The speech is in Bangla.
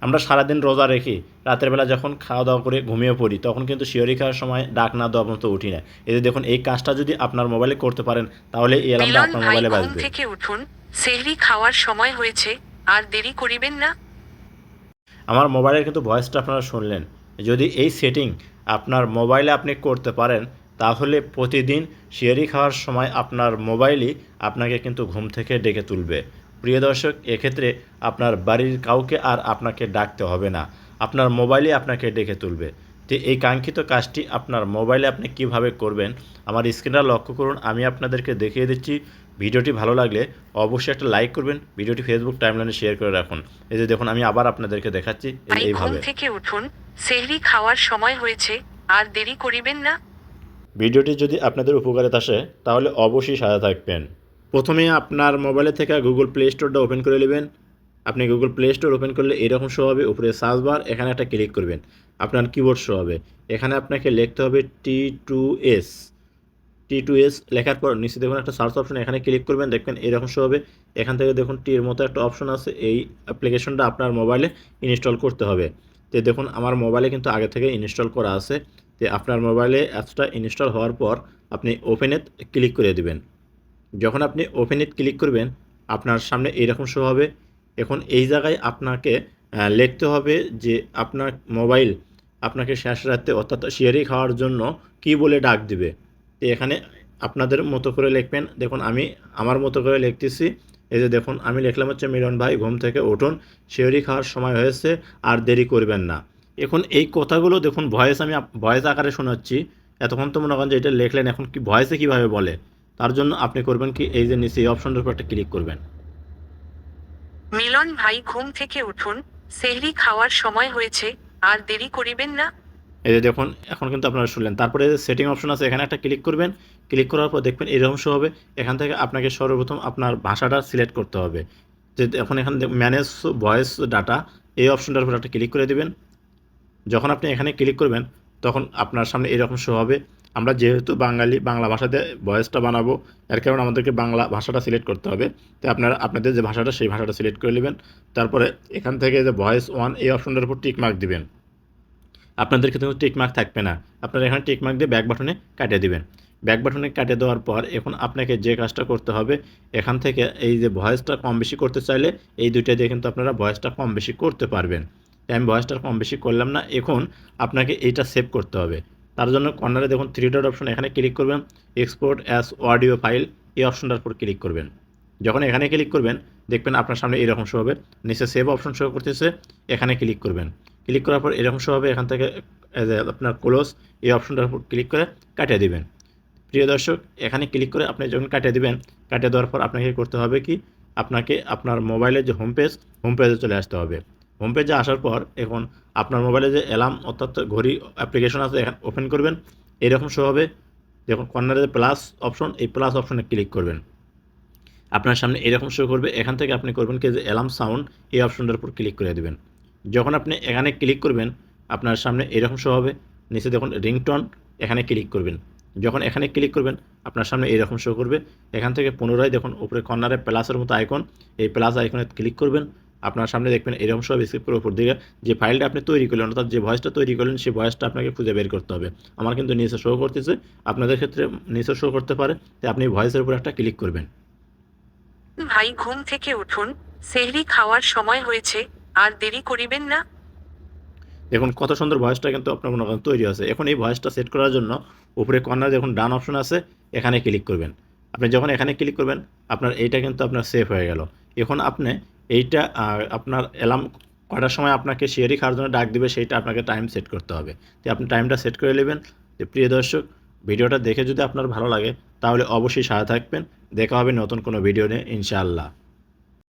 আমরা সারাদিন রোজা রেখে রাতের বেলা যখন খাওয়া দাওয়া করে ঘুমিয়ে পড়ি তখন কিন্তু শিহরি খাওয়ার সময় ডাক না দেওয়া পর্যন্ত উঠি না। এই যে দেখুন, এই কাজটা যদি আপনার মোবাইলে করতে পারেন তাহলে এই অ্যালার্মটা মিলন আপনার ভাই, মোবাইলে ঘুম বাজবে। থেকে উঠুন, সেহরি খাওয়ার সময় হয়েছে, আর দেরি করিবেন না। আমার মোবাইলের কিন্তু ভয়েসটা আপনারা শুনলেন। যদি এই সেটিং আপনার মোবাইলে আপনি করতে পারেন তাহলে প্রতিদিন শিহরি খাওয়ার সময় আপনার মোবাইলই আপনাকে কিন্তু ঘুম থেকে ডেকে তুলবে। প্রিয় দর্শক, এক্ষেত্রে আপনার বাড়ির কাউকে আর আপনাকে ডাকতে হবে না, আপনার মোবাইলই আপনাকে ডেকে তুলবে। তো এই কাঙ্ক্ষিত কাজটি আপনার মোবাইলে আপনি কিভাবে করবেন আমার স্ক্রিনটা লক্ষ্য করুন, আমি আপনাদেরকে দেখিয়ে দিচ্ছি। ভিডিওটি ভালো লাগলে অবশ্যই একটা লাইক করবেন, ভিডিওটি ফেসবুক টাইমলাইনে শেয়ার করে রাখুন। এই যে দেখুন, আমি আবার আপনাদেরকে দেখাচ্ছি ভাই, ঘুম এইভাবে। থেকে উঠুন, সেহরি খাওয়ার সময় হয়েছে, আর দেরি করিবেন না। ভিডিওটি যদি আপনাদের উপকারে আসে তাহলে অবশ্যই সাথে থাকবেন। প্রথমে আপনার মোবাইলে থেকে গুগল প্লে স্টোরটা ওপেন করে নেবেন। আপনি গুগল প্লে স্টোর ওপেন করলে এরকম শো হবে, উপরে সার্চ বার, এখানে একটা ক্লিক করবেন। আপনার কিবোর্ড শো হবে, এখানে আপনাকে লিখতে হবে T2S। T2S লেখার পর নিচে দেখুন একটা সার্চ অপশন, এখানে ক্লিক করবেন, দেখবেন এরকম শো হবে। এখান থেকে দেখুন টির মতো একটা অপশন আছে, এই অ্যাপ্লিকেশনটা আপনার মোবাইলে ইনস্টল করতে হবে। তো দেখুন আমার মোবাইলে কিন্তু আগে থেকে ইনস্টল করা আছে। তো আপনার মোবাইলে অ্যাপসটা ইনস্টল হওয়ার পর আপনি ওপেনেট ক্লিক করে দেবেন। যখন আপনি ওপেনেট ক্লিক করবেন আপনার সামনে এইরকম শো হবে। এখন এই জায়গায় আপনাকে লিখতে হবে যে আপনার মোবাইল আপনাকে শেষ রাতে অর্থাৎ শিহরি খাওয়ার জন্য কী বলে ডাক দিবে। তো এখানে আপনাদের মতো করে লিখবেন। দেখুন আমি আমার মতো করে লিখতেছি। এই যে দেখুন আমি লিখলাম হচ্ছে, মিলন ভাই ঘুম থেকে উঠুন, শিহরি খাওয়ার সময় হয়েছে, আর দেরি করবেন না। এখন এই কথাগুলো দেখুন ভয়েস আমি ভয়েস আকারে শোনাচ্ছি। এতক্ষণ তো মনে করেন যে এটা লিখলেন, এখন কি ভয়েসে কীভাবে বলে, তার জন্য আপনি করবেন কি, এই যে নিচে এই অপশনটার উপর একটা ক্লিক করবেন। মিলন ভাই, ঘুম থেকে উঠুন, সেহরি খাওয়ার সময় হয়েছে, আর দেরি করিবেন না। এই যে দেখুন এখন কিন্তু আপনারা শুনলেন। তারপরে যে সেটিং অপশন আছে এখানে একটা ক্লিক করবেন। ক্লিক করার পর দেখবেন এরকম শো হবে। এখান থেকে আপনাকে সর্বপ্রথম আপনার ভাষাটা সিলেক্ট করতে হবে। যে এখন এখানে ম্যানেজ ভয়েস ডাটা, এই অপশনটার উপর একটা ক্লিক করে দিবেন। যখন আপনি এখানে ক্লিক করবেন তখন আপনার সামনে এরকম শো হবে। আমরা যেহেতু বাঙালি, বাংলা ভাষাতে ভয়েসটা বানাবো, এর কারণে আমাদেরকে বাংলা ভাষাটা সিলেক্ট করতে হবে। তো আপনারা আপনাদের যে ভাষাটা সেই ভাষাটা সিলেক্ট করে নেবেন। তারপরে এখান থেকে যে ভয়েস ওয়ান এই অপশনটার উপর টিক মার্ক দিবেন। আপনাদের কিন্তু টিক মার্ক থাকবে না, আপনারা এখানে টিক মার্ক দিয়ে ব্যাক বাটনে কাটিয়ে দিবেন। ব্যাক বাটনে কাটিয়ে দেওয়ার পর এখন আপনাকে যে কাজটা করতে হবে, এখান থেকে এই যে ভয়েসটা কম বেশি করতে চাইলে এই দুইটা দিয়ে কিন্তু আপনারা ভয়েসটা কম বেশি করতে পারবেন। তাই আমি ভয়েসটা কম বেশি করলাম না। এখন আপনাকে এইটা সেভ করতে হবে। তার জন্য কর্নারে দেখুন থ্রি ডট অপশন, এখানে ক্লিক করবেন, এক্সপোর্ট অ্যাজ অডিও ফাইল এই অপশনটার উপর ক্লিক করবেন। যখন এখানে ক্লিক করবেন দেখবেন আপনার সামনে এরকম শো হবে, নিচে সেভ অপশন শো করতেছে, এখানে ক্লিক করবেন। ক্লিক করার পর এরকম শো হবে, এখান থেকে আপনার ক্লোজ এই অপশনটার উপর ক্লিক করে কাটিয়ে দিবেন। প্রিয় দর্শক, এখানে ক্লিক করে আপনি যখন কাটিয়ে দিবেন, কাটিয়ে দেওয়ার পর আপনাকে করতে হবে কি, আপনাকে আপনার মোবাইলের যে হোম পেজে চলে আসতে হবে। হোম পেজে আসার পর এখন আপনার মোবাইলে যে অ্যালার্ম অর্থাৎ ঘড়ি অ্যাপ্লিকেশন আছে এখানে ওপেন করবেন। এরকম শো হবে, দেখুন কর্নারে যে প্লাস অপশন, এই প্লাস অপশনে ক্লিক করবেন। আপনার সামনে এরকম শো করবে। এখান থেকে আপনি করবেন কি, যে অ্যালার্ম সাউন্ড এই অপশনটার উপর ক্লিক করে দেবেন। যখন আপনি এখানে ক্লিক করবেন আপনার সামনে এরকম শো হবে, নিচে দেখুন রিংটোন, এখানে ক্লিক করবেন। যখন এখানে ক্লিক করবেন আপনার সামনে এরকম শো করবে। এখান থেকে পুনরায় দেখুন উপরে কর্নারে প্লাসের মতো আইকন, এই প্লাস আইকনে ক্লিক করবেন। আপনার সামনে দেখবেন এরকম সব স্কিপ করে উপর দিকে যে ফাইলটা আপনি তৈরি করলেন অর্থাৎ যে ভয়েসটা তৈরি করলেন সেই ভয়েসটা আপনাকে খুঁজে বের করতে হবে। আমার কিন্তু নিচে শো করতেছে, আপনাদের ক্ষেত্রে নিচে শো করতে পারে, তাই আপনি ভয়েসের উপর একটা ক্লিক করবেন। ভাই, ঘুম থেকে উঠুন, সেহরি খাওয়ার সময় হয়েছে, আর দেরি করিবেন না। দেখুন কত সুন্দর ভয়েসটা কিন্তু আপনার মনে করেন তৈরি আছে। এখন এই ভয়েসটা সেট করার জন্য উপরে কর্নারে দেখুন ডান অপশন আছে, এখানে ক্লিক করবেন। আপনি যখন এখানে ক্লিক করবেন আপনার এইটা কিন্তু আপনার সেভ হয়ে গেল। এখন আপনি এইটা আপনার অ্যালার্ম কটার সময় আপনাকে শিহরি খাওয়ার জন্য ডাক দিবে সেইটা আপনাকে টাইম সেট করতে হবে। তো আপনি টাইমটা সেট করে নেবেন। তো প্রিয় দর্শক, ভিডিওটা দেখে যদি আপনার ভালো লাগে তাহলে অবশ্যই সাথে থাকবেন। দেখা হবে নতুন কোনো ভিডিও নিয়ে ইনশাআল্লাহ।